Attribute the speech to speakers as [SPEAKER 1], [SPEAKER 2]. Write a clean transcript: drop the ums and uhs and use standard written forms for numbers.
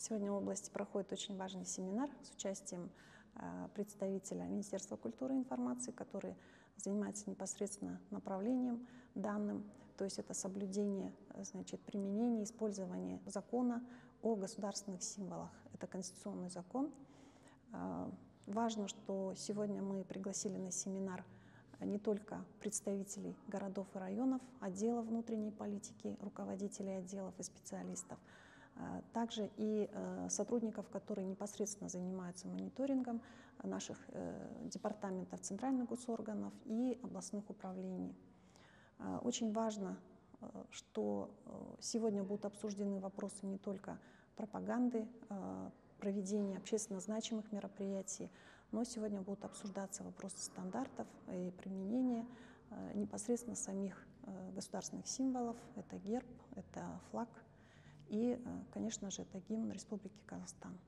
[SPEAKER 1] Сегодня в области проходит очень важный семинар с участием представителя Министерства культуры и информации, который занимается непосредственно направлением данным, то есть это соблюдение, применение, использование закона о государственных символах. Это конституционный закон. Важно, что сегодня мы пригласили на семинар не только представителей городов и районов, отделов внутренней политики, руководителей отделов и специалистов, также и сотрудников, которые непосредственно занимаются мониторингом наших департаментов центральных госорганов и областных управлений. Очень важно, что сегодня будут обсуждены вопросы не только пропаганды, проведения общественно значимых мероприятий, но сегодня будут обсуждаться вопросы стандартов и применения непосредственно самих государственных символов. Это герб, это флаг и, конечно же, это гимн Республики Казахстан.